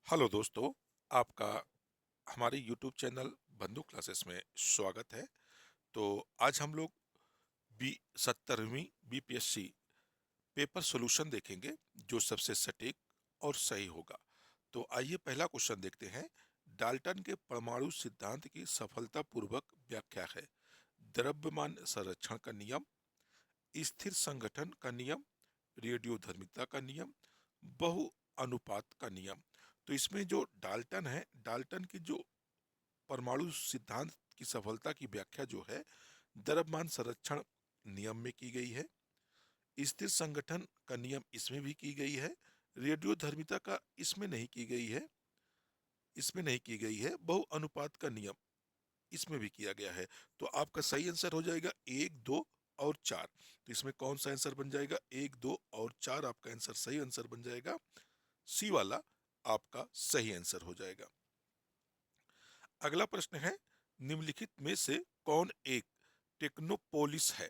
Hello दोस्तों, आपका हमारे यूट्यूब चैनल बंदूक क्लासेस में स्वागत है। तो आज हम लोग बी 70वीं बीपीएससी पेपर सॉल्यूशन देखेंगे जो सबसे सटीक और सही होगा। तो आइए पहला क्वेश्चन देखते हैं। डाल्टन के परमाणु सिद्धांत की सफलतापूर्वक व्याख्या है। द्रव्यमान संरक्षण का नियम, स्थिर संगठन का नियम, रेडियोधर्मिता का नियम, बहु अनुपात का नियम। तो इसमें जो डाल्टन है, डाल्टन की जो परमाणु सिद्धांत की सफलता की व्याख्या जो है, द्रव्यमान संरक्षण नियम में की गई है, स्थिर संगठन का नियम इसमें भी की गई है, रेडियोधर्मिता का इसमें नहीं की गई है, बहु अनुपात का नियम इसमें भी किया गया है। तो आपका सही आंसर हो जाएगा एक, दो और चार। तो इसमें कौन सा आंसर बन जाएगा? एक, दो और चार आपका आंसर सही आंसर बन जाएगा। सी वाला आपका सही आंसर हो जाएगा। अगला प्रश्न है, निम्नलिखित में से कौन एक टेक्नोपोलिस है?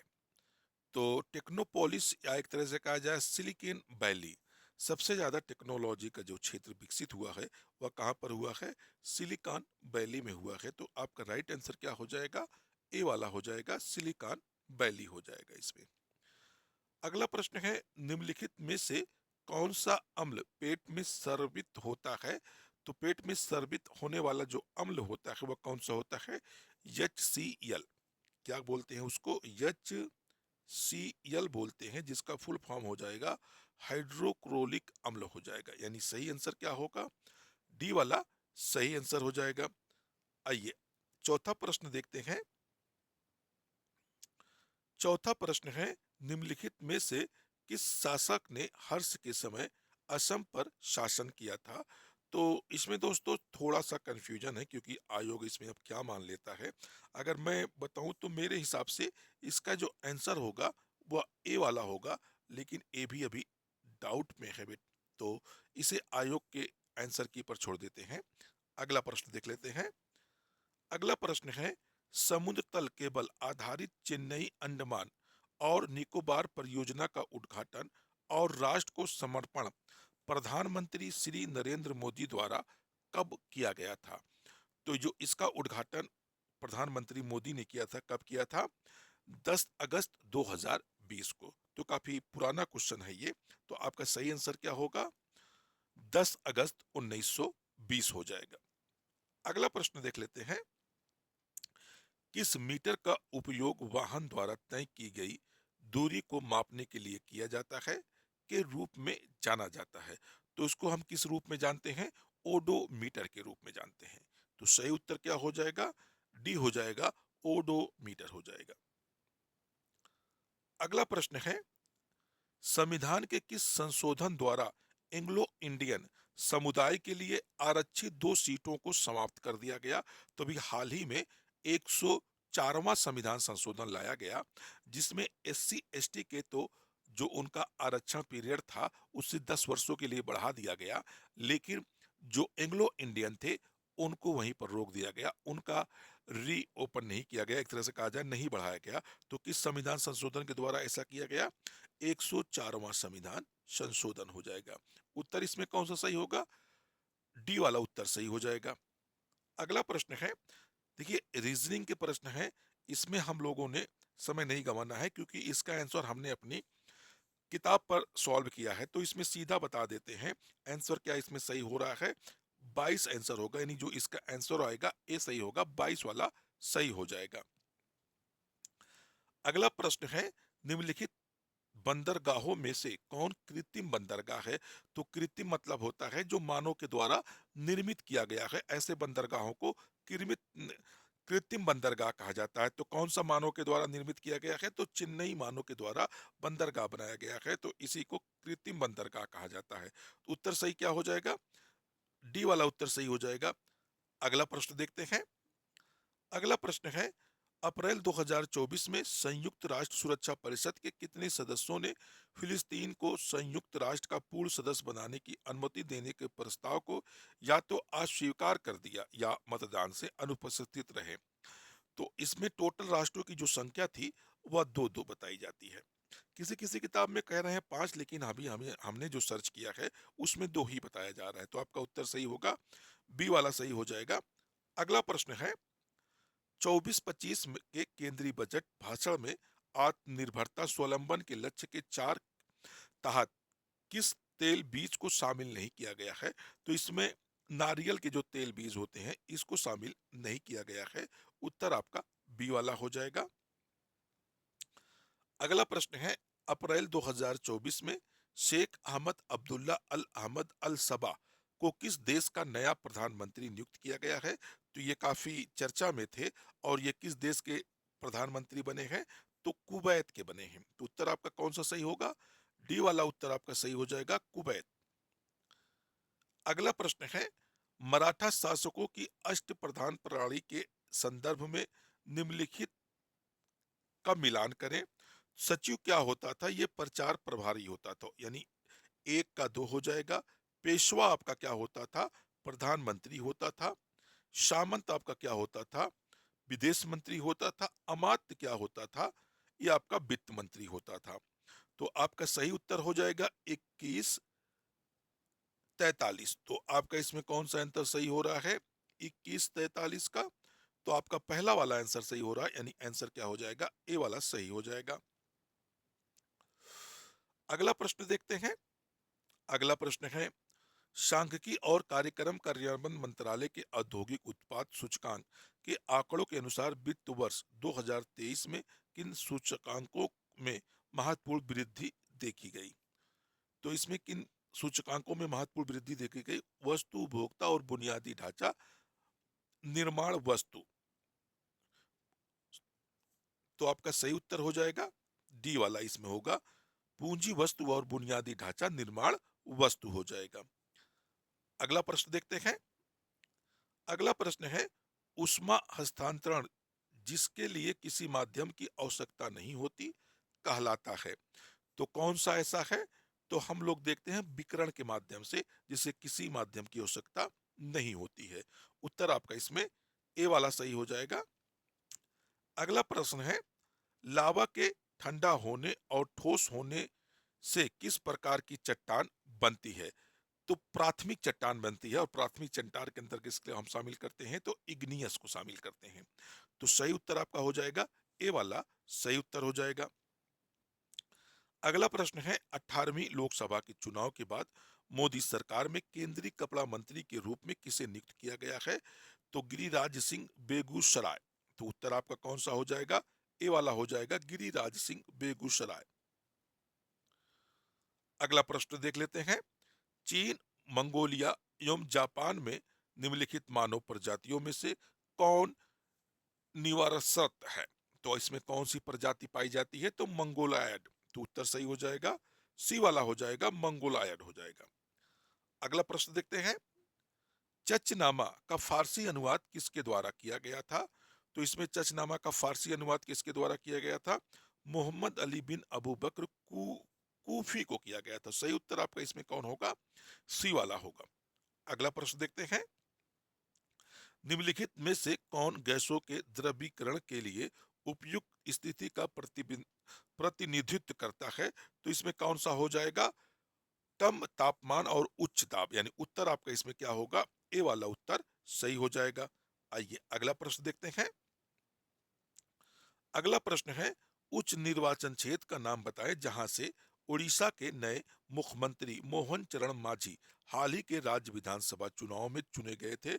तो टेक्नोपोलिस या एक तरह से कहा जाए सिलिकॉन वैली, सबसे ज्यादा टेक्नोलॉजी का जो क्षेत्र विकसित हुआ है वह कहाँ पर हुआ है? सिलिकॉन वैली में हुआ है। तो आपका राइट आंसर क्या हो जाएगा? ए वाला हो जाएगा, सिलिकॉन वैली हो जाएगा इसमें। अगला प्रश्न है, निम्नलिखित में से कौन सा अम्ल पेट में स्रावित होता है? तो पेट में स्रावित होने वाला जो अम्ल होता है वह कौन सा होता है? HCl। क्या बोलते हैं उसको? HCl बोलते हैं, जिसका फुल फॉर्म हो जाएगा हाइड्रोक्लोरिक अम्ल हो जाएगा। यानी सही आंसर क्या होगा? डी वाला सही आंसर हो जाएगा। आइए चौथा प्रश्न देखते हैं। चौथा प्रश्न है, निम्नलिखित में से किस शासक ने हर्ष के समय असम पर शासन किया था? तो इसमें दोस्तों थोड़ा सा कंफ्यूजन है, क्योंकि आयोग इसमें अब क्या मान लेता है। अगर मैं बताऊं तो मेरे हिसाब से इसका जो आंसर होगा वह ए वाला होगा, लेकिन ए भी अभी डाउट में है तो इसे आयोग के आंसर की पर छोड़ देते हैं। अगला प्रश्न देख लेते हैं। अगला प्रश्न है, समुद्र तल केबल आधारित चेन्नई अंडमान और निकोबार परियोजना का उद्घाटन और राष्ट्र को समर्पण प्रधानमंत्री श्री नरेंद्र मोदी द्वारा कब किया गया था? तो जो इसका उद्घाटन प्रधानमंत्री मोदी ने किया था, कब किया था? 10 अगस्त 2020 को। तो काफी पुराना क्वेश्चन है ये। तो आपका सही आंसर क्या होगा? 10 अगस्त 1920 हो जाएगा। अगला प्रश्न देख लेते हैं। किस मीटर का उपयोग वाहन द्वारा तय की गई दूरी को मापने के लिए किया जाता है के रूप में जाना जाता है? तो उसको हम किस रूप में जानते हैं? ओडोमीटर के रूप में जानते हैं। तो सही उत्तर क्या हो जाएगा? डी हो जाएगा, ओडोमीटर हो जाएगा। अगला प्रश्न है, संविधान के किस संशोधन द्वारा एंग्लो इंडियन समुदाय के लिए आरक्षित 2 सीटों को समाप्त कर दिया गया? तो अभी हाल ही में 104वां संविधान संशोधन लाया गया, जिसमें SC ST के तो जो उनका आरक्षण पीरियड था उससे 10 वर्षों के लिए बढ़ा दिया गया, लेकिन जो एंग्लो इंडियन थे उनको वहीं पर रोक दिया गया, उनका रीओपन नहीं किया गया, एक तरह से कहा जाए नहीं बढ़ाया गया। तो किस संविधान संशोधन के द्वारा ऐसा किया गया? 104वां संविधान संशोधन हो जाएगा। उत्तर इसमें कौन सा सही होगा? डी वाला उत्तर सही हो जाएगा। अगला प्रश्न है, देखिए रीजनिंग के प्रश्न है। इसमें हम लोगों ने समय नहीं गंवाना है, क्योंकि इसका आंसर हमने अपनी किताब पर सॉल्व किया है। तो इसमें सीधा बता देते हैं आंसर क्या इसमें सही हो रहा है। 22 आंसर होगा, यानी जो इसका आंसर आएगा ए सही होगा, 22 वाला सही हो जाएगा। अगला प्रश्न है, निम्नलिखित बंदरगाहों में से कौन कृत्रिम बंदरगाह है? तो कृत्रिम मतलब होता है जो मानव के द्वारा निर्मित किया गया है, ऐसे बंदरगाहों को कृत्रिम कृत्रिम बंदरगाह कहा जाता है। तो कौन सा मानव के द्वारा निर्मित किया गया है? तो चेन्नई मानव के द्वारा बंदरगाह बनाया गया है, तो इसी को कृत्रिम बंदरगाह कहा जाता है। तो उत्तर सही क्या हो जाएगा? डी वाला उत्तर सही हो जाएगा। अगला प्रश्न देखते हैं। अगला प्रश्न है, अप्रैल 2024 में संयुक्त राष्ट्र सुरक्षा परिषद के कितने सदस्यों ने फिलिस्तीन को संयुक्त राष्ट्र का पूर्ण सदस्य बनाने की अनुमति देने के प्रस्ताव को या तो अस्वीकार कर दिया या मतदान से अनुपस्थित रहे? तो इसमें टोटल राष्ट्रों की जो संख्या थी वह दो दो बताई जाती है। किसी किसी किताब में कह रहे हैं 5, लेकिन अभी हमें हमने जो सर्च किया है उसमें 2 ही बताया जा रहा है, तो आपका उत्तर सही होगा, बी वाला सही हो जाएगा। अगला प्रश्न है, 24-25 के केंद्रीय बजट भाषण में आत्मनिर्भरता स्वावलंबन के लक्ष्य के 4 तहत किस तेल बीज को शामिल नहीं किया गया है? तो इसमें नारियल के जो तेल बीज होते हैं इसको शामिल नहीं किया गया है। उत्तर आपका बी वाला हो जाएगा। अगला प्रश्न है, अप्रैल 2024 में शेख अहमद अब्दुल्ला अल अहमद अल सबा को किस देश का नया प्रधानमंत्री नियुक्त किया गया है? तो ये काफी चर्चा में थे, और ये किस देश के प्रधानमंत्री बने हैं? तो कुवैत के बने हैं। तो उत्तर आपका कौन सा सही होगा? डी वाला उत्तर आपका सही हो जाएगा, कुवैत। अगला प्रश्न है, मराठा शासकों की अष्ट प्रधान प्रणाली के संदर्भ में निम्नलिखित का मिलान करें। सचिव क्या होता था? ये प्रचार प्रभारी होता था, यानी एक का दो हो जाएगा। पेशवा आपका क्या होता था? प्रधानमंत्री होता था। सामंत आपका क्या होता था? विदेश मंत्री होता था। अमात्य क्या होता था? ये आपका वित्त मंत्री होता था। तो आपका सही उत्तर हो जाएगा 21-43। तो आपका इसमें कौन सा आंसर सही हो रहा है? 21-43 का। तो आपका पहला वाला आंसर सही हो रहा है, यानी आंसर क्या हो जाएगा? ए वाला सही हो जाएगा। अगला प्रश्न देखते हैं। अगला प्रश्न है, सांख्यिकी और कार्यक्रम कार्यान्वयन मंत्रालय के औद्योगिक उत्पाद सूचकांक के आंकड़ों के अनुसार वित्त वर्ष 2023 में किन सूचकांकों में महत्वपूर्ण वृद्धि देखी गई? तो इसमें किन सूचकांकों में महत्वपूर्ण वृद्धि देखी गई? वस्तु, उपभोक्ता और बुनियादी ढांचा, निर्माण वस्तु। तो आपका सही उत्तर हो जाएगा डी वाला, इसमें होगा पूंजी वस्तु और बुनियादी ढांचा निर्माण वस्तु हो जाएगा। अगला प्रश्न देखते हैं। अगला प्रश्न है, उष्मा हस्तांतरण जिसके लिए किसी माध्यम की आवश्यकता नहीं होती कहलाता है। तो कौन सा ऐसा है? तो हम लोग देखते हैं विकिरण के माध्यम से, जिसे किसी माध्यम की आवश्यकता नहीं होती है। उत्तर आपका इसमें ए वाला सही हो जाएगा। अगला प्रश्न है, लावा के ठंडा होने और ठोस होने से किस प्रकार की चट्टान बनती है? तो प्राथमिक चट्टान बनती है, और प्राथमिक चट्टान के अंदर किसके हम शामिल करते हैं? तो इग्नियस को शामिल करते हैं। तो सही उत्तर आपका हो जाएगा ए वाला, सही उत्तर हो जाएगा। अगला प्रश्न है, 18वीं लोकसभा के चुनाव के बाद मोदी सरकार में केंद्रीय कपड़ा मंत्री के रूप में किसे नियुक्त किया गया है? तो गिरिराज सिंह बेगूसराय। तो उत्तर आपका कौन सा हो जाएगा? ए वाला हो जाएगा, गिरिराज सिंह बेगूसराय। अगला प्रश्न देख लेते हैं। चीन, मंगोलिया एवं जापान में निम्नलिखित मानव प्रजातियों में से कौन निवारसत है? तो इसमें कौन सी प्रजाति पाई जाती है? तो मंगोलायड। तो उत्तर सही हो जाएगा, सी वाला हो जाएगा, मंगोलायड हो जाएगा। अगला प्रश्न देखते हैं। चचनामा का फारसी अनुवाद किसके द्वारा किया गया था? तो इसमें चचनामा का फारसी अनुवाद किसके द्वारा किया गया था? मोहम्मद अली बिन अबू बकर कूफी को किया गया था। सही उत्तर आपका इसमें कौन होगा? सी वाला होगा। अगला प्रश्न देखते हैं। निम्नलिखित में से कौन गैसों के द्रवीकरण के लिए उपयुक्त स्थिति का प्रतिनिधित्व करता है? तो इसमें कौन सा हो जाएगा? कम तापमान और उच्च दाब, यानी उत्तर आपका इसमें क्या होगा? ए वाला उत्तर सही हो जाएगा। आइए अगला प्रश्न देखते हैं। अगला प्रश्न है, उच्च निर्वाचन क्षेत्र का नाम बताएं जहां से उड़ीसा के नए मुख्यमंत्री मोहन चरण मांझी हाल ही के राज्य विधानसभा चुनाव में चुने गए थे।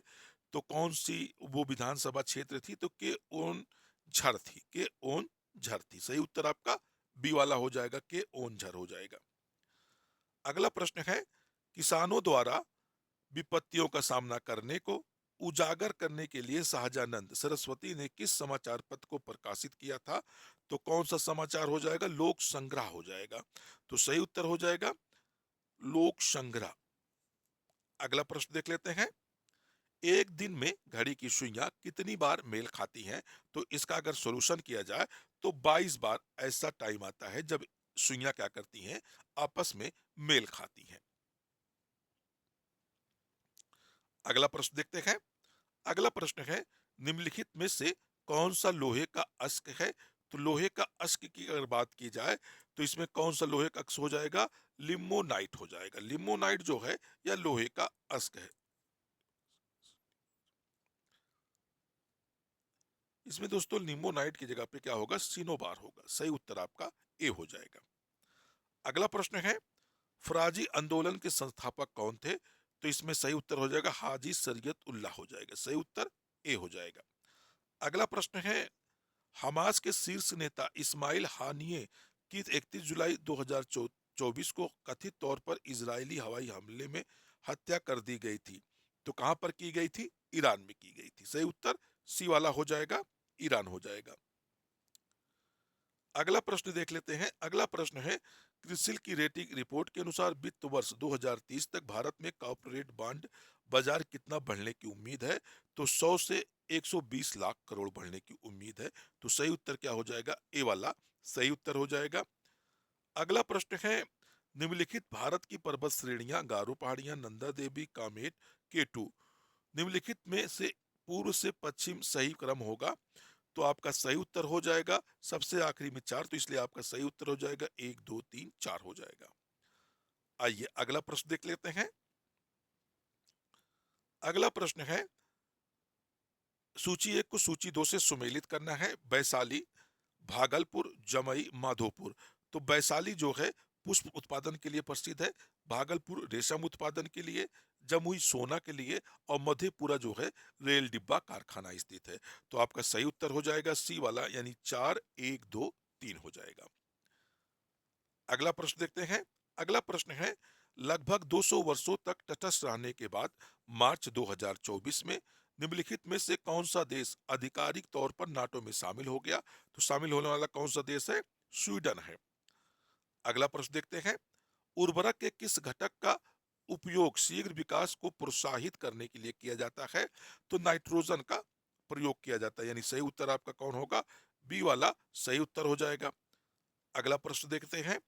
तो कौन सी वो विधानसभा क्षेत्र थी? तो के ओन झर थी, के ओन झर थी। सही उत्तर आपका बी वाला हो जाएगा, के ओन झर हो जाएगा। अगला प्रश्न है, किसानों द्वारा विपत्तियों का सामना करने को उजागर करने के लिए शाहजानंद सरस्वती ने किस समाचार पत्र को प्रकाशित किया था? तो कौन सा समाचार हो जाएगा? लोक संग्रह हो जाएगा। तो सही उत्तर हो जाएगा लोक संग्रह। अगला प्रश्न देख लेते हैं। एक दिन में घड़ी की सुइयां कितनी बार मेल खाती हैं? तो इसका अगर सॉल्यूशन किया जाए तो 22 बार ऐसा टाइम आता है जब सुइयां क्या करती हैं? आपस में मेल खाती हैं। अगला प्रश्न देखते हैं। अगला प्रश्न है, निम्नलिखित में से कौन सा लोहे का अस्क है? तो लोहे का अश्क की अगर बात की जाए तो इसमें कौन सा लोहे का अक्ष हो जाएगा? लिमोनाइट हो जाएगा। लिमोनाइट जो है यह लोहे का अश्क है। इसमें दोस्तों लिमोनाइट की जगह पे क्या होगा? सिनोबार होगा। सही उत्तर आपका ए हो जाएगा। अगला प्रश्न है, फराजी आंदोलन के संस्थापक कौन थे? तो इसमें सही उत्तर हो जाएगा हाजी शरीयत उल्लाह हो जाएगा। सही उत्तर ए हो जाएगा। अगला प्रश्न है, हमास के शीर्ष नेता इस्माइल हानिये की 31 जुलाई 2024 को कथित तौर पर इजरायली हवाई हमले में हत्या कर दी गई थी। तो कहां पर की गई थी? ईरान में की गई थी। सही उत्तर सी वाला हो जाएगा, ईरान हो जाएगा। अगला प्रश्न देख लेते हैं। अगला प्रश्न है, क्रिसिल की रेटिंग रिपोर्ट के अनुसार वित्त वर्ष 2030 तक भारत में कॉर्पोरेट बॉन्ड बाजार कितना बढ़ने की उम्मीद है? तो 100 से 120 लाख करोड़ बढ़ने की उम्मीद है। तो सही उत्तर क्या हो जाएगा? ए वाला सही उत्तर हो जाएगा। अगला प्रश्न है, निम्नलिखित भारत की पर्वत श्रेणियां गारो पहाड़ियां, नंदा देवी, कामेट, केटू, निम्नलिखित में से पूर्व से पश्चिम सही क्रम होगा? तो आपका सही उत्तर हो जाएगा सबसे आखिरी में 4, तो इसलिए आपका सही उत्तर हो जाएगा 1 2 3 4 हो जाएगा। आइए अगला प्रश्न देख लेते हैं। अगला प्रश्न है, सूची 1 को सूची 2 से सुमेलित करना है। वैशाली, भागलपुर, जमुई, माधोपुर। तो वैशाली जो है पुष्प उत्पादन के लिए प्रसिद्ध है, भागलपुर रेशम उत्पादन के लिए, जमुई सोना के लिए, और मधेपुरा जो है रेल डिब्बा कारखाना स्थित है। तो आपका सही उत्तर हो जाएगा सी वाला, यानी 4 1 2 3 हो जाएगा। अगला प्रश्न देखते हैं। अगला प्रश्न है, लगभग 200 वर्षों तक तटस्थ रहने के बाद मार्च 2024 में निम्नलिखित में से कौन सा देश आधिकारिक तौर पर नाटो में शामिल हो गया? तो शामिल होने वाला कौन सा देश है? स्वीडन है। अगला प्रश्न देखते हैं, उर्वरक के किस घटक का उपयोग शीघ्र विकास को प्रोत्साहित करने के लिए किया जाता है? तो नाइट्रोजन का प्रयोग किया जाता है, यानी सही उत्तर आपका कौन होगा? बी वाला सही उत्तर हो जाएगा। अगला प्रश्न देखते हैं।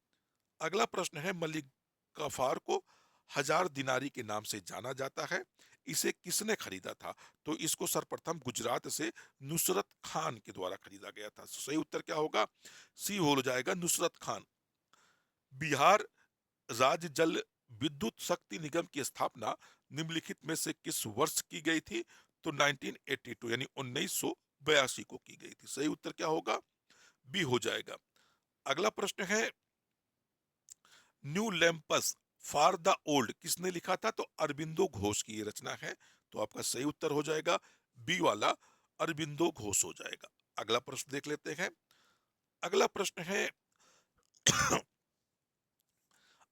अगला प्रश्न है, मलिक गफार को हजार दिनारी के नाम से जाना जाता है, इसे किसने खरीदा था? तो इसको सर्वप्रथम गुजरात से नुसरत खान के द्वारा खरीदा गया था। सही उत्तर क्या होगा? सी हो जाएगा, नुसरत खान। बिहार राज्य जल विद्युत शक्ति निगम की स्थापना निम्नलिखित में से किस वर्ष की गई थी? तो 1982 यानी 1982 को की गई थी। सही उत्तर क्या होगा? बी हो जाएगा। अगला प्रश्न है, new lamps for the old किसने लिखा था? तो अरबिंदो घोष की ये रचना है। तो आपका सही उत्तर हो जाएगा बी वाला, अरबिंदो घोष हो जाएगा। अगला प्रश्न देख लेते हैं। अगला प्रश्न है,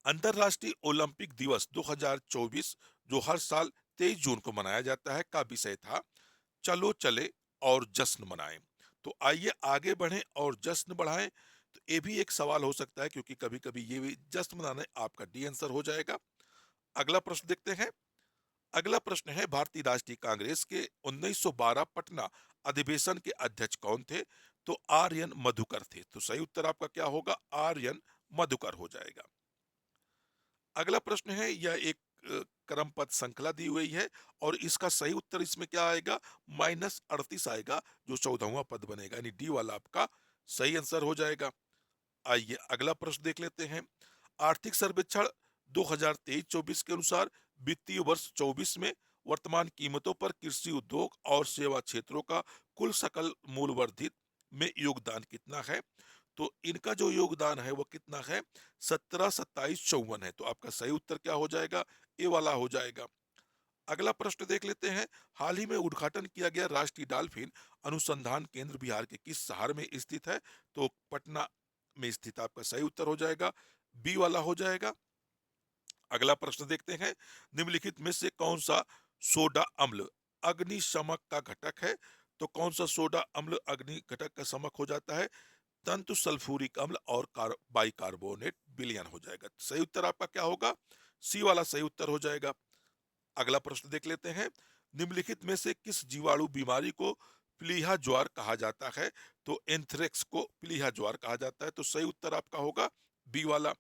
अंतरराष्ट्रीय ओलंपिक दिवस 2024 जो हर साल 23 जून को मनाया जाता है का विषय था चलो चले और जश्न मनाएं। तो आइए आगे बढ़ें और जश्न बढ़ाएं। तो ये भी एक सवाल हो सकता है, क्योंकि कभी कभी ये भी जश्न मनाने आपका डी आंसर हो जाएगा। अगला प्रश्न देखते हैं। अगला प्रश्न है, भारतीय राष्ट्रीय कांग्रेस के 1912 पटना अधिवेशन के अध्यक्ष कौन थे? तो आर एन मधुकर थे। तो सही उत्तर आपका क्या होगा? आर एन मधुकर हो जाएगा। अगला प्रश्न है, यह एक क्रम पद श्रृंखला दी हुई है और इसका सही उत्तर इसमें क्या आएगा? -38 आएगा, जो 14वां पद बनेगा, यानी डी वाला आपका सही आंसर हो जाएगा। आइए अगला प्रश्न देख लेते हैं। आर्थिक सर्वेक्षण 2023-24 के अनुसार वित्तीय वर्ष 24 में वर्तमान कीमतों पर कृषि उद्योग और सेवा क्षेत्रों का कुल सकल मूल्य वर्धित में योगदान कितना है? तो इनका जो योगदान है वो कितना है? 17 27 54 है। तो आपका सही उत्तर क्या हो जाएगा? ए वाला हो जाएगा। अगला प्रश्न देख लेते हैं। हाल ही में उद्घाटन किया गया राष्ट्रीय डॉल्फिन अनुसंधान केंद्र बिहार के किस शहर में स्थित है? तो पटना में स्थित। आपका सही उत्तर हो जाएगा, बी वाला हो जाएगा। अगला प्रश्न देखते हैं। निम्नलिखित में से कौन सा सोडा अम्ल अग्निशमक का घटक है? तो कौन सा सोडा अम्ल अग्नि घटक का समक हो जाता है? तंतु सल्फ्यूरिक अम्ल और बाइकार्बोनेट विलयन हो जाएगा। सही उत्तर आपका क्या होगा? सी वाला सही उत्तर हो जाएगा। अगला प्रश्न देख लेते हैं। निम्नलिखित में से किस जीवाणु बीमारी को प्लीहा ज्वार कहा जाता है? तो एंथ्रेक्स को प्लीहा ज्वार कहा जाता है। तो सही उत्तर आपका होगा बी वाला।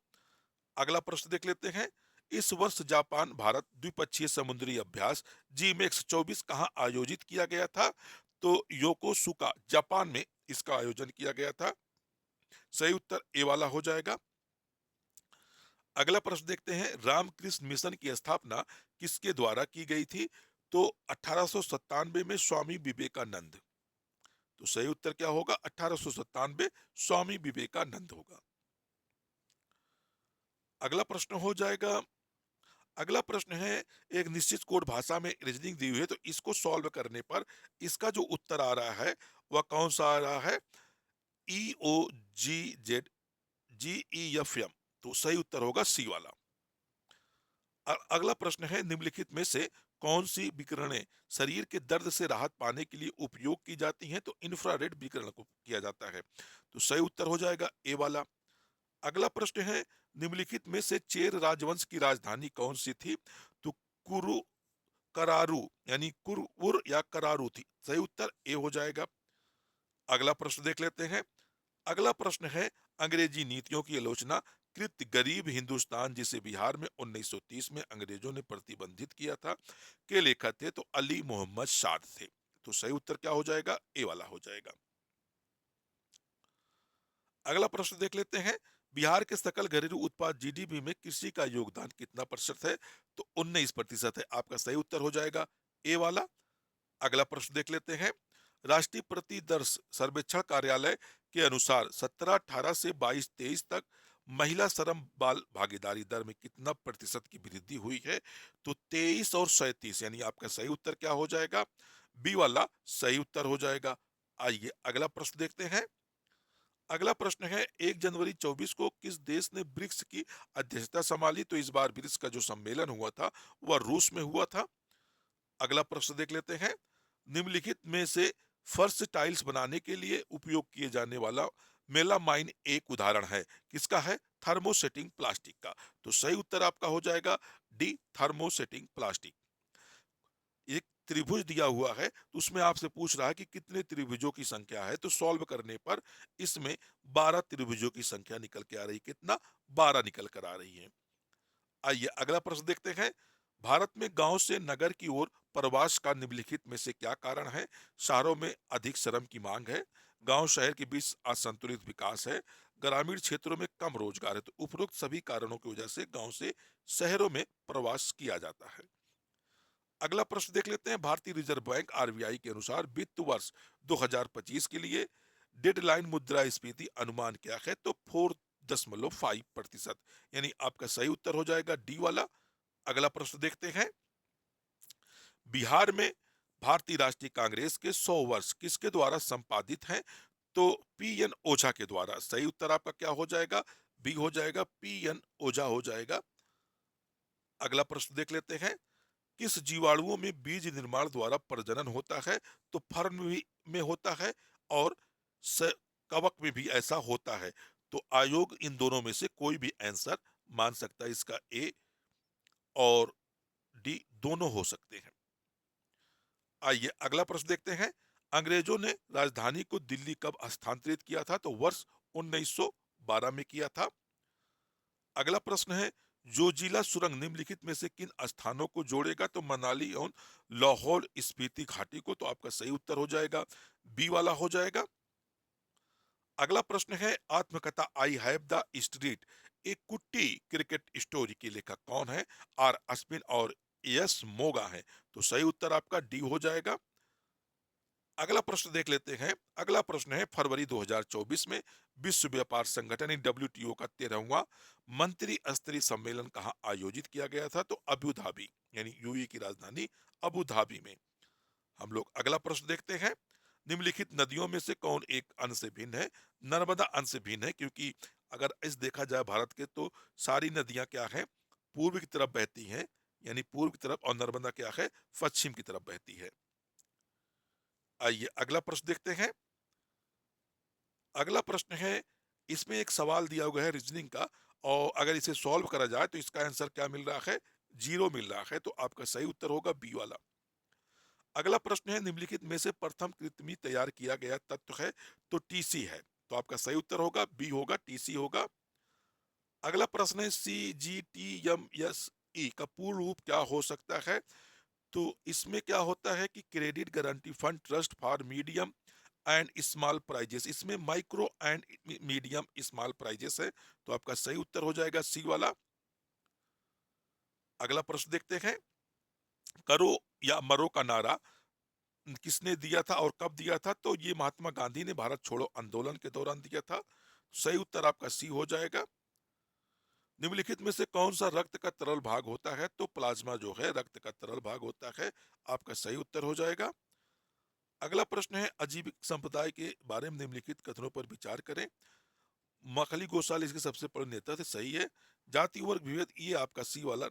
अगला प्रश्न देख लेते हैं। इस वर्ष जापान भारत द्विपक्षीय समुद्री अभ्यास जीमेक्स 24 कहां आयोजित किया गया था? तो योकोसुका जापान में इसका आयोजन किया गया था। सही उत्तर ए वाला हो जाएगा। अगला प्रश्न देखते हैं, रामकृष्ण मिशन की स्थापना किसके द्वारा की गई थी? तो 1897 में स्वामी विवेकानंद। तो सही उत्तर क्या होगा? 1897 स्वामी विवेकानंद होगा। अगला प्रश्न हो जाएगा, अगला प्रश्न है, एक निश्चित कोड भाषा में रीजनिंग दी हुई है, तो इसको सॉल्व करने पर इसका जो उत्तर आ रहा है वह कौन सा आ रहा है? ई ओ जी जेड जी ई एफ एम। तो सही उत्तर होगा सी वाला। अगला प्रश्न है, निम्नलिखित में से कौन सी विकिरणें शरीर के दर्द से राहत पाने के लिए उपयोग की जाती हैं? तो इंफ्रारेड विकिरण को किया जाता है। तो सही उत्तर हो जाएगा ए वाला। अगला प्रश्न है, निम्नलिखित में से चेर राजवंश की राजधानी कौन सी थी? तो कुरु करारू यानी कुरउर या करारू थी। सही उत्तर ए हो जाएगा। अगला प्रश्न देख लेते हैं। अगला प्रश्न है, अंग्रेजी नीतियों की आलोचना कृत गरीब हिंदुस्तान जिसे बिहार में 1930 में अंग्रेजों ने प्रतिबंधित किया था, के लेखक थे? तो अली मोहम्मद शाद थे। तो सही उत्तर क्या हो जाएगा? ए वाला हो जाएगा। अगला प्रश्न देख लेते हैं, बिहार के सकल घरेलू उत्पाद जीडीपी में कृषि का योगदान कितना प्रतिशत है? तो 19% है। आपका सही उत्तर हो जाएगा ए वाला। अगला प्रश्न देख लेते हैं, राष्ट्रीय प्रतिदर्श सर्वेक्षण कार्यालय के अनुसार 17-18 से 22-23 तक महिला श्रम बाल भागीदारी दर में कितना प्रतिशत की वृद्धि हुई है? तो 23 और 37, यानी आपका सही उत्तर क्या हो जाएगा? बी वाला सही उत्तर हो जाएगा। आइए अगला प्रश्न देखते हैं। अगला प्रश्न है, 1 जनवरी 24 को किस देश ने ब्रिक्स की अध्यक्षता संभाली? तो इस बार ब्रिक्स का जो सम्मेलन हुआ था वह रूस में हुआ था। अगला प्रश्न देख लेते हैं, निम्नलिखित में से फर्श टाइल्स बनाने के लिए उपयोग किए जाने वाला मेलामाइन एक उदाहरण है, किसका है? थर्मोसेटिंग प्लास्टिक का। तो सही उत्तर आपका हो जाएगा डी, थर्मोसेटिंग प्लास्टिक। एक त्रिभुज दिया हुआ है, तो उसमें आपसे पूछ रहा है कि कितने त्रिभुजों की संख्या है, तो सॉल्व करने पर इसमें 12 त्रिभुजों की संख्या निकल के आ रही। कितना? 12 निकल कर आ रही है। आइए अगला प्रश्न देखते हैं, भारत में गांव से नगर की ओर प्रवास का निम्नलिखित में से क्या कारण है? शहरों में अधिक श्रम की मांग है, गांव शहर के बीच असंतुलित विकास है, ग्रामीण क्षेत्रों में कम रोजगार है। तो उपरोक्त सभी कारणों की वजह से गांव से शहरों में प्रवास किया जाता है। अगला प्रश्न देख लेते हैं, भारतीय रिजर्व बैंक आरबीआई के अनुसार वित्त वर्ष 2025 के लिए डेडलाइन मुद्रास्फीति अनुमान क्या है? तो 4.5%, यानी आपका सही उत्तर हो जाएगा डी वाला। अगला प्रश्न देखते हैं, बिहार में भारतीय राष्ट्रीय कांग्रेस के 100 वर्ष किसके द्वारा संपादित हैं? तो पी एन ओझा के द्वारा। सही उत्तर आपका क्या हो जाएगा? बी हो जाएगा, पी एन ओझा हो जाएगा। अगला प्रश्न देख लेते हैं, किस जीवाणुओं में बीज निर्माण द्वारा प्रजनन होता है? तो फर्न में होता है और कवक में भी ऐसा होता है। तो आयोग इन दोनों में से कोई भी आंसर मान सकता है, इसका ए और डी दोनों हो सकते हैं। आइए अगला प्रश्न देखते हैं, अंग्रेजों ने राजधानी को दिल्ली कब हस्तांतरित किया था? तो वर्ष 1912 में किया था। अगला प्रश्न है, जोजिला सुरंग निम्नलिखित में से किन स्थानों को जोड़ेगा? तो मनाली और लाहौल स्पीति घाटी को। तो आपका सही उत्तर हो जाएगा बी वाला हो जाएगा। अगला प्रश्न है, आत्मकथा आई हैव द स्ट्रीट एक कुट्टी क्रिकेट स्टोरी के लेखक कौन है? आर अश्विन और एस मोगा है। तो सही उत्तर आपका डी हो जाएगा। अगला प्रश्न देख लेते हैं। अगला प्रश्न है, फरवरी 2024 में विश्व व्यापार संगठन डब्ल्यूटीओ का 13वां मंत्री स्तरीय सम्मेलन कहाँ आयोजित किया गया था? तो अबू धाबी, यानी यूएई की राजधानी अबू धाबी में। हम लोग अगला प्रश्न देखते हैं, निम्नलिखित नदियों में से कौन एक अन्न से भिन्न है? नर्मदा अन्न से भिन्न है, क्योंकि अगर इस देखा जाए भारत के तो सारी नदियां क्या है? पूर्व की तरफ बहती हैं, यानी पूर्व की तरफ, और नर्मदा क्या है? पश्चिम की तरफ बहती है। आइए अगला प्रश्न देखते हैं। अगला प्रश्न है, इसमें एक सवाल दिया हुआ है रीजनिंग का, और अगर इसे सॉल्व करा जाए तो इसका आंसर क्या मिल रहा है? 0 मिल रहा है। तो आपका सही उत्तर होगा बी वाला। अगला प्रश्न है, निम्नलिखित में से प्रथम कृत्रिमी तैयार किया गया तत्व है? तो टीसी है। तो आपका सही उत्तर होगा बी होगा, टीसी होगा। अगला प्रश्न है, C G T M S E का पूर्ण रूप क्या हो सकता है? तो इसमें क्या होता है कि credit guarantee fund trust for medium and small enterprises, इसमें micro and medium small enterprises है, तो आपका सही उत्तर हो जाएगा सी वाला। अगला प्रश्न देखते हैं, करो या मरो का नारा किसने दिया था और कब दिया था? तो ये महात्मा गांधी ने भारत छोड़ो आंदोलन के दौरान दिया था। सही उत्तर आपका सी हो जाएगा। निम्नलिखित में से कौन सा रक्त का तरल भाग होता है? तो प्लाज्मा जो है रक्त का तरल भाग होता है, आपका सही उत्तर हो जाएगा। अगला प्रश्न है, अजीब संप्रदाय के बारे में निम्नलिखित कथनों पर विचार करें। मखली गोसाल इसके सबसे बड़े नेता थे, सही है। जाति वर्ग विभेद, ये आपका सी वाला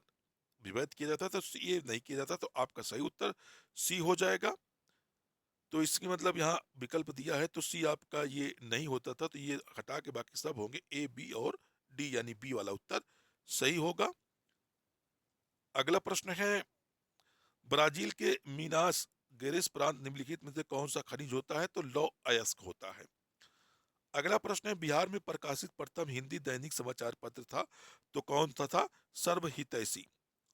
विभेद किया जाता था, तो ये नहीं किया जाता, तो आपका सही उत्तर सी हो जाएगा। तो इसकी मतलब यहाँ विकल्प दिया है तो सी आपका ये नहीं होता था, तो ये हटा के बाकी सब होंगे ए बी और डी, यानी बी वाला उत्तर सही होगा। अगला प्रश्न है, ब्राजील के मीनास गेरेस प्रांत निम्नलिखित में से कौन सा खनिज होता है? तो लौ अयस्क होता है। अगला प्रश्न है, बिहार में प्रकाशित प्रथम हिंदी दैनिक समाचार पत्र था, तो कौन सा था? सर्व हितैषी।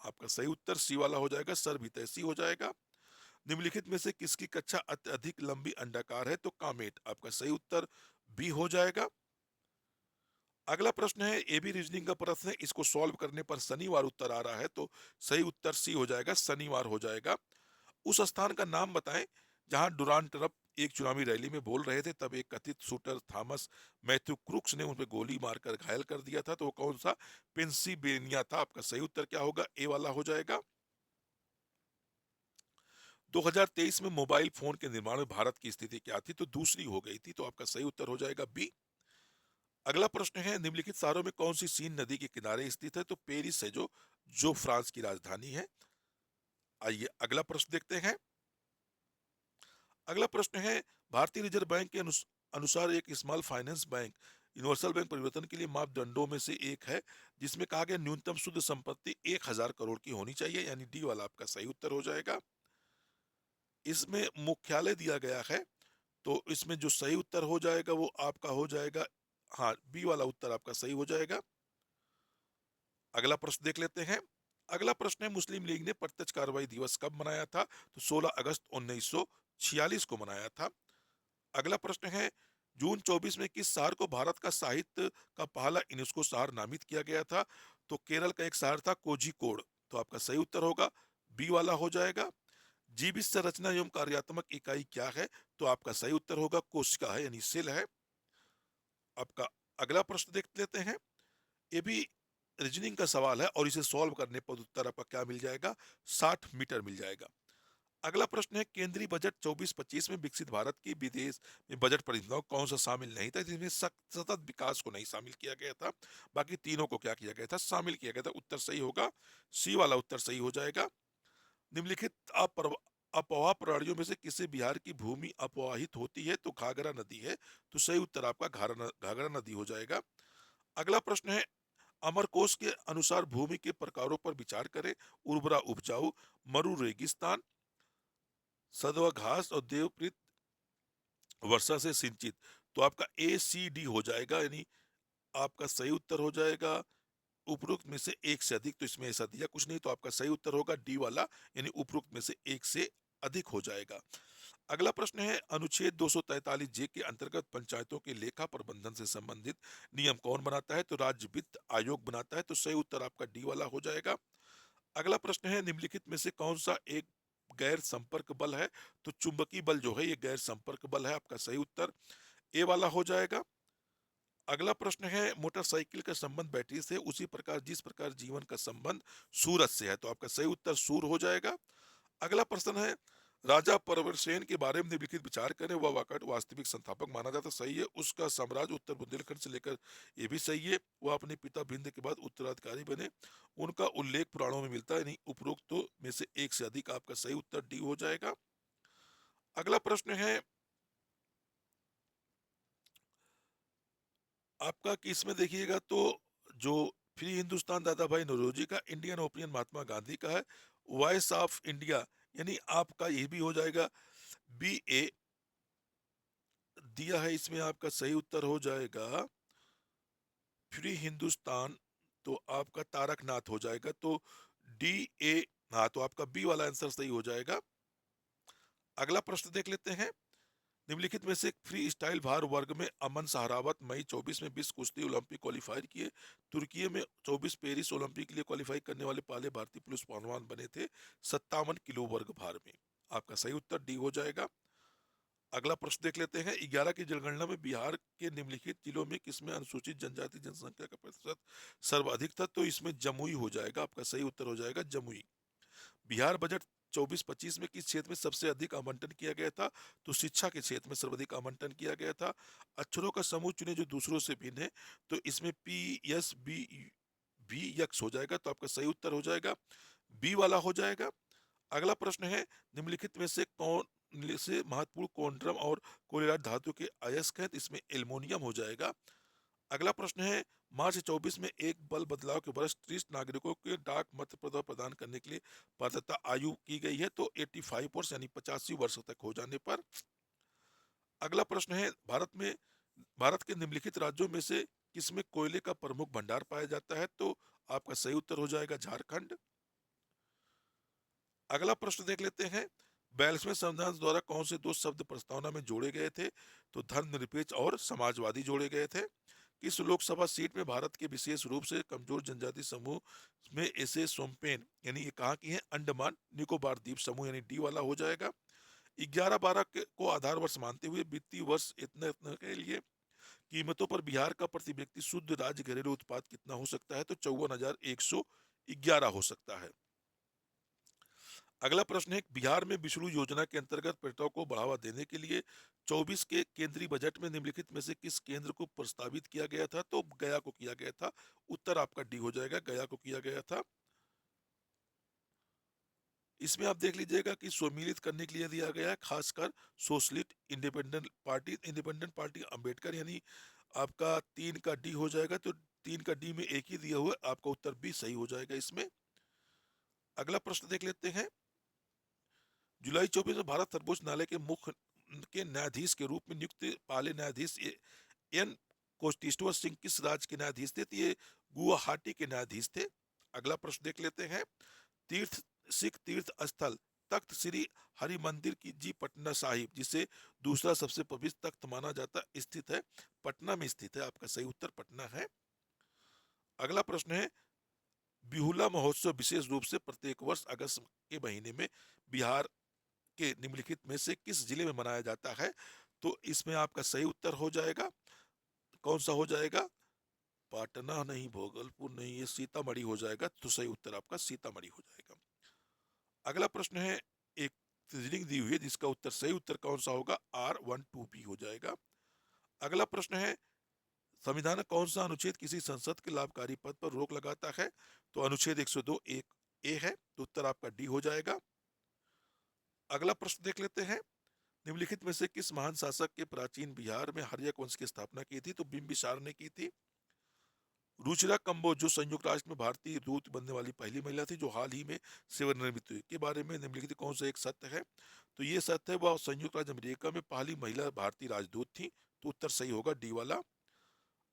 आपका सही उत्तर सी वाला हो जाएगा, सर्व हितैषी हो जाएगा। निम्नलिखित में से किसकी कक्षा अत्यधिक लंबी अंडाकार है? तो कामेट, आपका सही उत्तर बी हो जाएगा। अगला प्रश्न है, ए बी रीजनिंग का प्रश्न है, इसको सॉल्व करने पर शनिवार उत्तर आ रहा है, तो सही उत्तर सी हो जाएगा, शनिवार हो जाएगा। उस स्थान का नाम बताएं जहां डुरान ट्रम्प एक चुनावी रैली में बोल रहे थे, तब एक कथित शूटर थॉमस मैथ्यू क्रुक्स ने उन पर गोली मारकर घायल कर दिया था, तो वो कौन सा? पेंसिल्वेनिया था। आपका सही उत्तर क्या होगा? ए वाला हो जाएगा। 2023 में मोबाइल फोन के निर्माण में भारत की स्थिति क्या थी? तो दूसरी हो गई थी, तो आपका सही उत्तर हो जाएगा बी। अगला प्रश्न है, निम्नलिखित शहरों में कौन सी सीन नदी के किनारे स्थित है? तो पेरिस है, जो जो फ्रांस की राजधानी है। आइए अगला प्रश्न देखते हैं। अगला प्रश्न है, भारतीय रिजर्व बैंक के अनुसार एक small finance bank universal bank परिवर्तन के लिए मापदंडों में से एक है, जिसमें कहा गया न्यूनतम शुद्ध संपत्ति 1,000 करोड़ की होनी चाहिए, यानी डी वाला आपका सही उत्तर हो जाएगा। इसमें मुख्यालय दिया गया है, तो इसमें जो सही उत्तर हो जाएगा वो आपका हो जाएगा, हाँ, बी वाला उत्तर आपका सही हो जाएगा। अगला प्रश्न देख लेते हैं। अगला प्रश्न है, मुस्लिम लीग ने प्रत्यक्ष कार्रवाई दिवस कब मनाया था? तो 16 अगस्त 1946 को मनाया था। अगला प्रश्न है, जून 24 में किस शहर को भारत का साहित्य का पहला यूनेस्को शहर नामित किया गया था? तो केरल का एक शहर था कोझिकोड, तो आपका सही उत्तर होगा बी वाला हो जाएगा। जीवित संरचना एवं कार्यात्मक इकाई क्या है? तो आपका सही उत्तर होगा कोशिका है, यानी सेल है। आपका अगला प्रश्न देख लेते हैं। ये भी रीजनिंग का सवाल है और इसे सॉल्व करने पर उत्तर आपका क्या मिल जाएगा? 60 मीटर मिल जाएगा। अगला प्रश्न है, केंद्रीय बजट 24-25 में विकसित भारत की विदेश में बजट परियोजनाओं कौन सा शामिल नहीं था? जिसमें सतत विकास को नहीं शामिल किया गया था, बाकी तीनों को क्या किया गया था? शामिल किया गया था। उत्तर सही होगा, सी वाला उत्तर सही हो जाएगा। निम्नलिखित अपवाह प्रणालियों में से किसी बिहार की भूमि अपवाहित होती है? तो घाघरा नदी है, तो सही उत्तर आपका घाघरा नदी हो जाएगा। अगला प्रश्न है, अमरकोश के अनुसार भूमि के प्रकारों पर विचार करें। उर्वरा उपजाऊ, मरु रेगिस्तान, सदवा घास और देवप्रीत वर्षा से सिंचित, तो आपका ए सी डी हो जाएगा, यानी आपका सही उत्तर हो जाएगा उपरोक्त में से एक से अधिक, तो इसमें ऐसा दिया कुछ नहीं, तो आपका सही उत्तर होगा डी वाला, यानी उपरोक्त में से एक से अधिक हो जाएगा। अगला प्रश्न है, अनुच्छेद 243 जे के अंतर्गत पंचायतों के लेखा प्रबंधन से संबंधित नियम कौन बनाता है? तो राज्य वित्त आयोग बनाता है, तो सही उत्तर आपका डी वाला हो जाएगा। अगला प्रश्न है, निम्नलिखित में से कौन सा एक गैर संपर्क बल है? तो चुंबकीय बल जो है ये गैर संपर्क बल है, आपका सही उत्तर ए वाला हो जाएगा। अगला प्रश्न है, मोटरसाइकिल का संबंध बैटरी से उसी प्रकार जिस प्रकार जीवन का संबंध सूरज से है, तो आपका सही उत्तर सूर्य हो जाएगा। अगला प्रश्न है, राजा प्रवरसेन के बारे में निम्नलिखित विचार करें। वह वास्तविक संस्थापक माना जाता, सही है। उसका साम्राज्य उत्तर बुंदेलखंड से लेकर, ये भी सही है। वह अपने पिता भिंद के बाद उत्तराधिकारी बने, उनका उल्लेख पुराणों में मिलता है, नहीं उपरोक्त में से एक से अधिक, आपका सही उत्तर डी हो जाएगा। अगला प्रश्न है आपका कि इसमें देखिएगा तो जो फ्री हिंदुस्तान दादा भाई नौरोजी का, इंडियन ओपिनियन महात्मा गांधी का है, वॉइस ऑफ इंडिया, यानी आपका ये भी हो जाएगा बी ए दिया है, इसमें आपका सही उत्तर हो जाएगा फ्री हिंदुस्तान, तो आपका तारकनाथ हो जाएगा, तो डी ए, हाँ, तो आपका बी वाला आंसर सही हो जाएगा। अगला प्रश्न देख लेते हैं। निम्नलिखित में से फ्री स्टाइल भार वर्ग में अमन सहारावत मई 24 में विश्व कुश्ती ओलंपिक क्वालिफायर किए। तुर्की में 24 पेरिस ओलंपिक के लिए क्वालिफाई करने वाले पहले भारतीय पुरुष पहलवान बने थे 57 किलो वर्ग भार में। आपका सही उत्तर डी हो जाएगा। अगला प्रश्न देख लेते हैं। 11 की जनगणना में बिहार के निम्नलिखित जिलों में किसमें अनुसूचित जनजाति जनसंख्या का प्रतिशत सर्वाधिक था? तो इसमें जमुई हो जाएगा। आपका सही उत्तर हो जाएगा जमुई। बिहार बजट 24-25 में किस क्षेत्र में सबसे अधिक आवंटन किया गया था? तो शिक्षा के क्षेत्र में सर्वाधिक आवंटन किया गया था। अक्षरों का समूह चुने जो दूसरों से भिन्न है, तो इसमें पी एस बी भी यक्स हो जाएगा। तो आपका सही उत्तर हो जाएगा बी वाला हो जाएगा। अगला प्रश्न है। निम्नलिखित में से कौन से महत्वपूर्ण क्वांटम और कोलेराइट धातु के अयस्क हैं? तो इसमें एल्युमिनियम हो जाएगा। अगला प्रश्न है। मार्च 24 में एक बल बदलाव के वर्ष 30 नागरिकों के डाक मत प्रदान करने के लिए पात्रता आयु की गई है, तो 85 वर्ष यानी 85 वर्ष तक हो जाने पर। अगला प्रश्न है। भारत के निम्नलिखित राज्यों में से किसमें कोयले का प्रमुख भंडार पाया जाता है? तो आपका सही उत्तर हो जाएगा झारखंड। अगला प्रश्न देख लेते हैं। 42वें संविधान द्वारा कौन से दो शब्द प्रस्तावना में जोड़े गए थे? तो धर्मनिरपेक्ष और समाजवादी जोड़े गए थे। किस लोकसभा सीट में भारत के विशेष रूप से कमजोर जनजाति समूह में ऐसे सोमपेन यानी ये कहाँ की है? अंडमान निकोबार द्वीप समूह, यानी डी वाला हो जाएगा। 11-12 को आधार वर्ष मानते हुए वित्तीय वर्ष इतने इतने के लिए कीमतों पर बिहार का प्रति व्यक्ति शुद्ध राज्य घरेलू उत्पाद कितना हो सकता है? तो 54,111 हो सकता है। अगला प्रश्न है। बिहार में विष्णु योजना के अंतर्गत पर्यटकों को बढ़ावा देने के लिए 24 के केंद्रीय बजट में निम्नलिखित में से किस केंद्र को प्रस्तावित किया गया था? तो गया को किया गया था। उत्तर आपका डी हो जाएगा, गया को किया गया था। इसमें आप देख लीजिएगा कि सम्मिलित करने के लिए दिया गया है, खासकर सोशलिस्ट इंडिपेंडेंट पार्टी अंबेडकर, यानी आपका 3 का डी हो जाएगा। तो 3 का डी में एक ही दिया हुआ, आपका उत्तर भी सही हो जाएगा इसमें। अगला प्रश्न देख लेते हैं। जुलाई 24 में भारत सर्वोच्च न्यायालय के मुख्य के न्यायाधीश के रूप में नियुक्त पहले न्यायाधीश एन कोटेश्वर सिंह किस राज्य के न्यायाधीश थे? तो ये गुवाहाटी के न्यायाधीश थे। अगला प्रश्न देख लेते हैं। तीर्थ सिख तीर्थ स्थल तख्त श्री हरि मंदिर की जी पटना साहिब, जिसे दूसरा सबसे पवित्र तख्त माना जाता, स्थित है पटना में स्थित है। आपका सही उत्तर पटना है। अगला प्रश्न है। बिहुला महोत्सव विशेष रूप से प्रत्येक वर्ष अगस्त के महीने में बिहार के निम्नलिखित में से किस जिले में मनाया जाता है? तो इसमें आपका सही उत्तर हो जाएगा, कौन सा हो जाएगा? पटना नहीं, भागलपुर नहीं, ये सीतामढ़ी हो जाएगा। तो सही उत्तर आपका सीतामढ़ी हो जाएगा। अगला प्रश्न है। एक रीजनिंग दी हुई है जिसका उत्तर सही उत्तर कौन सा होगा? R12P हो जाएगा। अगला प्रश्न है। संविधान का कौन सा अनुच्छेद किसी संसद के लाभकारी पद पर रोक लगाता है? तो अनुच्छेद 102 एक ए है। तो उत्तर आपका डी हो जाएगा। अगला प्रश्न देख लेते हैं। निम्नलिखित में से किस महान शासक के प्राचीन बिहार में हर्यक वंश की स्थापना की थी? तो बिंबिसार ने की थी। रुचिरा कंबोज जो संयुक्त राष्ट्र में भारतीय दूत बनने वाली पहली महिला थी, जो हाल ही में सेवानिवृत्त हुई, के बारे में निम्नलिखित कौन सा एक सत्य है? तो ये सत्य है, वह संयुक्त राज्य अमेरिका में पहली महिला भारतीय राजदूत थी। तो उत्तर सही होगा डी वाला।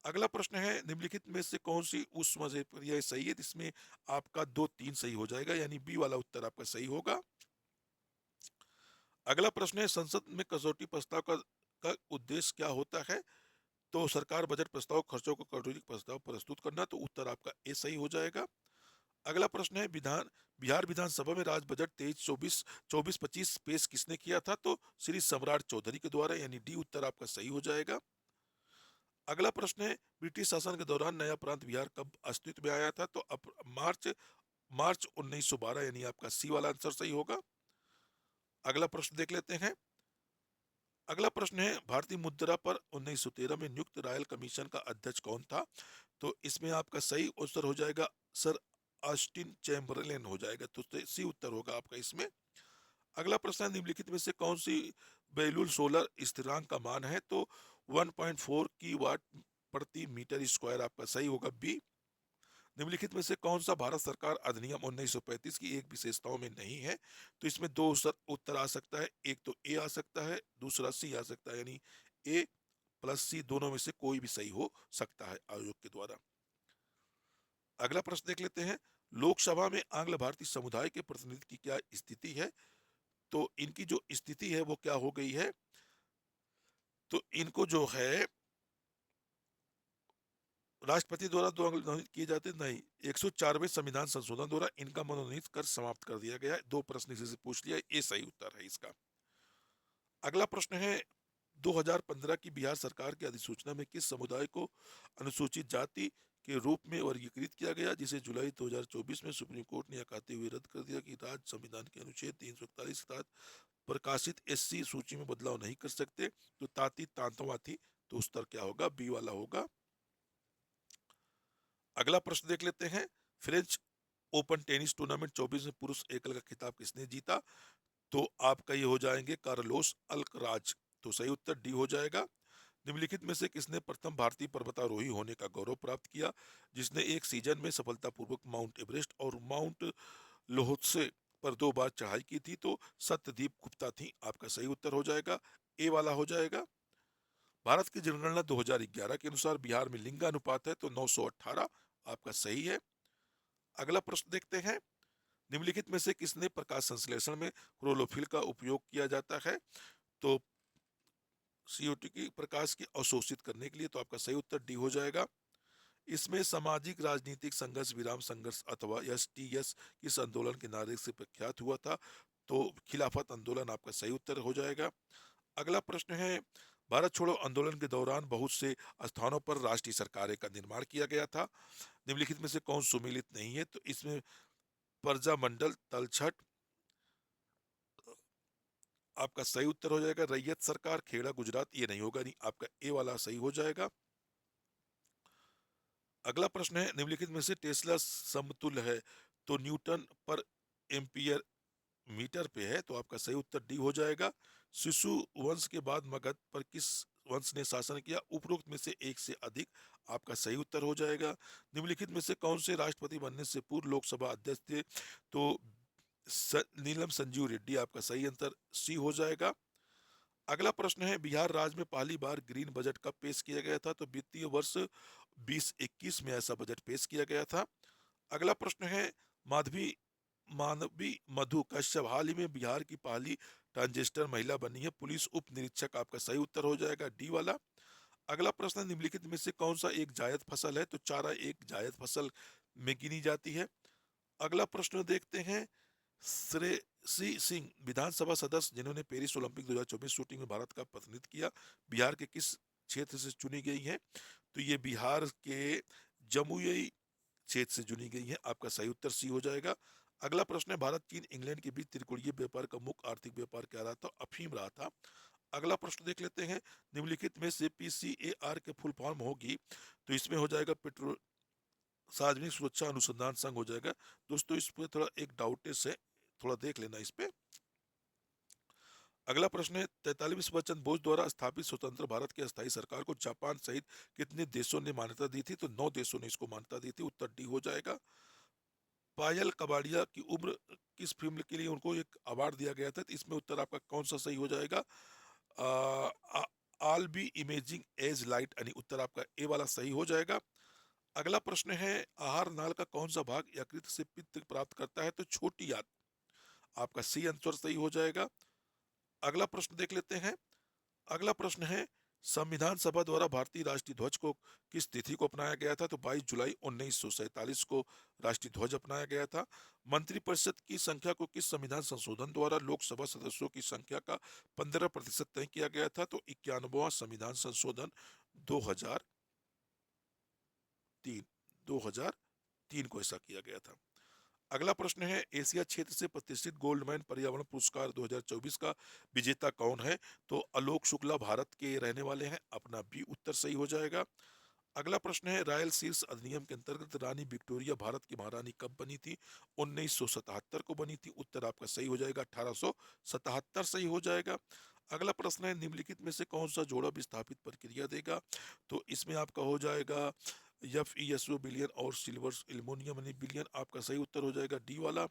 अगला प्रश्न है। निम्नलिखित में से कौन सी ऊष्मा प्रक्रिया सही है? इसमें आपका 2-3 सही हो जाएगा, यानी बी वाला उत्तर आपका सही होगा। अगला प्रश्न है। संसद में कसौटी प्रस्ताव का उद्देश्य क्या होता है? तो सरकार बजट प्रस्ताव खर्चों को कटौती प्रस्ताव प्रस्तुत करना। तो उत्तर आपका ए सही हो जाएगा। अगला प्रश्न है। बिहार विधानसभा में राज्य बजट 23-24-25 पेश किसने किया था? तो श्री सम्राट चौधरी के द्वारा, यानी डी उत्तर आपका सही हो जाएगा। अगला प्रश्न है। ब्रिटिश शासन के दौरान नया प्रांत बिहार कब अस्तित्व में आया था? तो अब मार्च मार्च 1912, यानी आपका सी वाला आंसर सही होगा। अगला प्रश्न देख लेते हैं। अगला प्रश्न है। भारतीय मुद्रा पर 1913 में नियुक्त रॉयल कमीशन का अध्यक्ष कौन था? तो इसमें आपका सही उत्तर हो जाएगा सर ऑस्टिन चैम्बरलेन हो जाएगा। तो सी उत्तर होगा आपका इसमें। अगला प्रश्न है। निम्नलिखित में से कौन सी बेलुल सोलर स्थिरांक का मान है? तो 1.4 की वाट प्रति मीटर स्क्वायर आपका सही होगा बी। निम्नलिखित में से कौन सा भारत सरकार अधिनियम 1935 की एक विशेषताओं में नहीं है? तो इसमें दो उत्तर आ सकता है, एक तो ए आ सकता है, दूसरा सी आ सकता है, यानी ए प्लस सी दोनों में से कोई भी सही हो सकता है आयोग के द्वारा। अगला प्रश्न देख लेते हैं। लोकसभा में आंग्ल भारतीय समुदाय के प्रतिनिधि की क्या स्थिति है? तो इनकी जो स्थिति है वो क्या हो गई है? तो इनको जो है राष्ट्रपति द्वारा दो मनोनीत किए जाते नहीं। 104वें संविधान संशोधन द्वारा इनका मनोनीत कर समाप्त कर दिया गया है। दो प्रश्न इसी से पूछ लिया, ये सही उत्तर है इसका। अगला प्रश्न है, 2015 की बिहार सरकार की अधिसूचना में किस समुदाय को अनुसूचित जाति के रूप में वर्गीकृत किया गया, जिसे जुलाई 2024 में सुप्रीम कोर्ट ने यह कहते हुए रद्द कर दिया कि राज्य संविधान के अनुच्छेद 341 के तहत प्रकाशित एससी सूची में बदलाव नहीं कर सकते। तो ताती तांतवा थी। तो उत्तर क्या होगा? बी वाला होगा। अगला प्रश्न देख लेते हैं, फ्रेंच ओपन टेनिस टूर्नामेंट 24 में पुरुष एकल का खिताब किसने जीता? तो आपका ये हो जाएंगे कार्लोस अल्कराज। तो सही उत्तर डी हो जाएगा। निम्नलिखित में से किसने प्रथम भारतीय पर्वतारोही होने का गौरव प्राप्त किया, जिसने एक सीजन में सफलतापूर्वक माउंट एवरेस्ट और माउंट लोहत्से पर 2 बार चढ़ाई की थी? तो सत्यदीप गुप्ता थी। आपका सही उत्तर हो जाएगा, ए वाला हो जाएगा। भारत की जनगणना 2011 के अनुसार बिहार में लिंगानुपात है तो 918। आपका सही है। अगला प्रश्न देखते हैं, निम्नलिखित में से किसने प्रकाश संश्लेषण में क्लोरोफिल का उपयोग किया जाता है? तो सीओटी की प्रकाश की अवशोषित करने के लिए। तो आपका सही उत्तर डी हो जाएगा। इसमें सामाजिक राजनीतिक संघर्ष विराम संघर्ष अथवा एसटीएस किस आंदोलन के नारे से प्रख्यात हुआ था? तो खिलाफत आंदोलन। आपका सही उत्तर हो जाएगा। अगला प्रश्न है, भारत छोड़ो आंदोलन के दौरान बहुत से स्थानों पर राष्ट्रीय सरकारें का निर्माण किया गया था। निम्नलिखित में से कौन सुमेलित नहीं है? तो इसमें प्रजामंडल, तलछट। आपका सही उत्तर हो जाएगा रैयत सरकार, खेड़ा गुजरात। ये नहीं होगा, नहीं। आपका ए वाला सही हो जाएगा। अगला प्रश्न है, निम्नलिखित में से टेस्ला समतुल्य है? तो न्यूटन पर एम्पियर मीटर पे है। तो आपका सही उत्तर डी हो जाएगा। शिशु वंश के बाद मगध पर किस वंश ने शासन किया? उपरोक्त में से एक से अधिक। आपका सही उत्तर हो जाएगा। निम्नलिखित में से कौन से राष्ट्रपति बनने से पूर्व लोकसभा अध्यक्ष थे? तो नीलम संजीव रेड्डी। आपका सही आंसर सी हो जाएगा। अगला प्रश्न है, बिहार राज्य में पहली बार ग्रीन बजट कब पेश किया गया था? तो वित्तीय वर्ष 2021 में ऐसा बजट पेश किया गया था। अगला प्रश्न है, माधवी मानवी मधु कश्यप हाल ही में बिहार की पहली ट्रांसजेंडर महिला बनी है, पुलिस उप निरीक्षक। आपका सही उत्तर हो जाएगा डी वाला। अगला प्रश्न, निम्नलिखित में से कौन सा एक जायद फसल है? तो चारा एक जायद फसल में गिनी जाती है। अगला प्रश्न देखते हैं, श्रेयसी सिंह विधानसभा सदस्य जिन्होंने पेरिस ओलंपिक 2024 शूटिंग में भारत का प्रतिनिधित्व किया, बिहार के किस क्षेत्र से चुनी गई है? तो ये बिहार के जमुई क्षेत्र से चुनी गई है। आपका सही उत्तर सी हो जाएगा। अगला प्रश्न है, भारत चीन इंग्लैंड के बीच त्रिकोणीय व्यापार का मुख्य आर्थिक व्यापार क्या रहा था? अफीम रहा था। अगला प्रश्न देख लेते हैं, निम्नलिखित में से पीसीएआर के फुल फॉर्म होगी? तो इसमें हो जाएगा पेट्रोल सार्वजनिक सुरक्षा अनुसंधान संघ हो जाएगा। दोस्तों इस पे थोड़ा एक डाउटेस है, थोड़ा देख लेना इस पे। अगला प्रश्न है, 43 सुभाष चंद्र बोस द्वारा स्थापित स्वतंत्र भारत की अस्थायी सरकार को जापान सहित कितने देशों ने मान्यता दी थी? तो 9 देशों ने इसको मान्यता दी थी। उत्तर डी हो जाएगा। पायल कबाड़िया की उम्र किस फिल्म के लिए उनको एक अवार्ड दिया गया था? तो इसमें उत्तर आपका कौन सा सही हो जाएगा? आल बी इमेजिंग एज लाइट, यानी उत्तर आपका ए वाला सही हो जाएगा। अगला प्रश्न है, आहार नाल का कौन सा भाग यकृत से पित्त प्राप्त करता है? तो छोटी आंत। आपका सी आंसर सही हो जाएगा। अगला प्रश्न देख लेते हैं। अगला प्रश्न है, संविधान सभा द्वारा भारतीय राष्ट्रीय ध्वज को किस तिथि को अपनाया गया था? तो 22 जुलाई 1947 को राष्ट्रीय ध्वज अपनाया गया था। मंत्रिपरिषद की संख्या को किस संविधान संशोधन द्वारा लोकसभा सदस्यों की संख्या का 15% तय किया गया था? तो 91वां संविधान संशोधन 2003 2003 को ऐसा किया गया था। अगला प्रश्न है, एशिया क्षेत्र से प्रतिष्ठित गोल्डमैन पर्यावरण पुरस्कार 2024 का विजेता कौन है? तो आलोक शुक्ला भारत के रहने वाले हैं। अपना बी उत्तर सही हो जाएगा। अगला प्रश्न है, रॉयल सील्स अधिनियम के अंतर्गत रानी विक्टोरिया भारत की महारानी कब बनी थी? 1977 को बनी थी। उत्तर आपका सही हो जाएगा, 1877 सही हो जाएगा। अगला प्रश्न है, निम्नलिखित में से कौन सा जोड़ा विस्थापित प्रक्रिया देगा? तो इसमें आपका हो जाएगा FeSO बिलियन और सिल्वर एल्युमिनियम बिलियन। आपका सही उत्तर हो जाएगा डी वाला।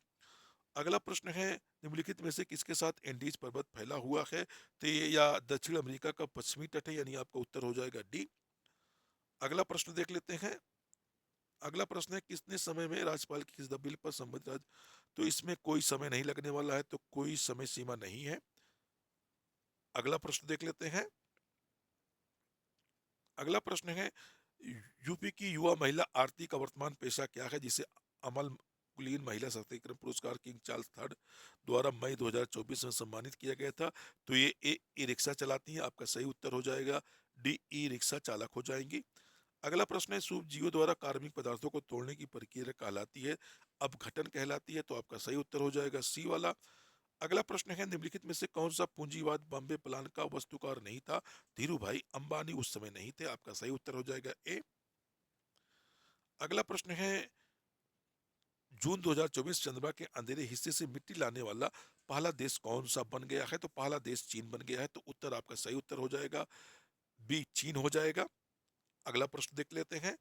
अगला प्रश्न है, निम्नलिखित में से किसके साथ एंडीज पर्वत फैला हुआ है? तो ये या दक्षिण अमेरिका का पश्चिमी तट है, यानी आपका उत्तर हो जाएगा डी। अगला प्रश्न देख लेते हैं। अगला प्रश्न है, कितने समय में राज्यपाल की किस बिल पर संबंधित तो इसमें कोई समय नहीं लगने वाला है, तो कोई समय सीमा नहीं है। अगला प्रश्न देख लेते हैं। अगला प्रश्न है, यूपी की युवा महिला आरती का वर्तमान पेशा क्या है, जिसे अमल कुलीन महिला सशक्तिकरण पुरस्कार किंग चार्ल्स थर्ड द्वारा मई 2024 में सम्मानित किया गया था? तो ये ई रिक्शा चलाती हैं। आपका सही उत्तर हो जाएगा डी, ई रिक्शा चालक हो जाएंगी। अगला प्रश्न है, सूक्ष्मजीवों द्वारा कार्बनिक पदार्थों को तोड़ने की प्रक्रिया कहलाती है अपघटन कहलाती है? तो आपका सही उत्तर हो जाएगा सी वाला। अगला प्रश्न है, निम्नलिखित में से कौन सा पूंजीवाद बॉम्बे प्लान का वास्तुकार नहीं था? धीरू भाई अंबानी उस समय नहीं थे। आपका सही उत्तर हो जाएगा ए। अगला प्रश्न है, जून 2024 चंद्रमा के अंधेरे हिस्से से मिट्टी लाने वाला पहला देश कौन सा बन गया है? तो पहला देश चीन बन गया है। तो उत्तर आपका सही उत्तर हो जाएगा बी, चीन हो जाएगा। अगला प्रश्न देख लेते हैं,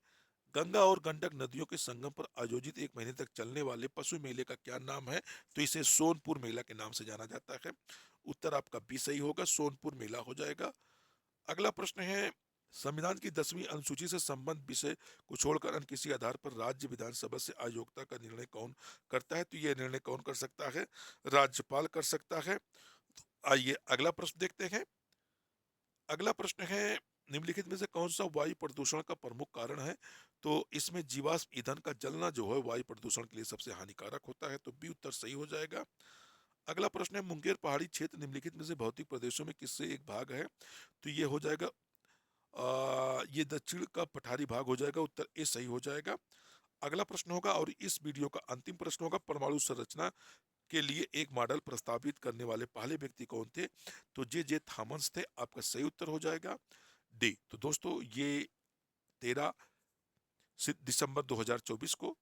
गंगा और गंडक नदियों के संगम पर आयोजित एक महीने तक चलने वाले पशु मेले का क्या नाम है? तो इसे सोनपुर मेला के नाम से जाना जाता है। उत्तर आपका बी सही होगा, सोनपुर मेला हो जाएगा। अगला प्रश्न है, संविधान की 10वीं अनुसूची से संबंध विषय को छोड़कर अन्य किसी आधार पर राज्य विधानसभा से अयोग्यता का निर्णय कौन करता है? तो यह निर्णय कौन कर सकता है? राज्यपाल कर सकता है। आइए अगला प्रश्न देखते हैं। अगला प्रश्न है, निम्नलिखित में से कौन सा वायु प्रदूषण का प्रमुख कारण है? तो इसमें जीवाश्म ईंधन का जलना जो है वायु प्रदूषण के लिए सबसे हानिकारक होता है। तो बी उत्तर सही हो जाएगा। अगला प्रश्न है, मुंगेर पहाड़ी क्षेत्र निम्नलिखित में से भौतिक प्रदेशों में किससे एक भाग है? तो ये हो जाएगा ये दक्षिण का पठारी भाग हो जाएगा। उत्तर ए सही हो जाएगा। अगला प्रश्न होगा, और इस वीडियो का अंतिम प्रश्न होगा, परमाणु संरचना के लिए एक मॉडल प्रस्तावित करने वाले पहले व्यक्ति कौन थे? तो जे जे थॉमस थे। आपका सही उत्तर हो जाएगा डी। तो दोस्तों ये 13 दिसंबर 2024 को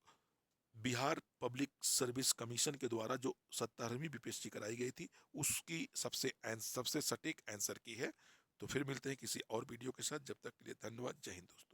बिहार पब्लिक सर्विस कमीशन के द्वारा जो 17वीं बीपीएससी कराई गई थी उसकी सबसे सटीक आंसर की है। तो फिर मिलते हैं किसी और वीडियो के साथ। जब तक के लिए धन्यवाद। जय हिंद दोस्तों।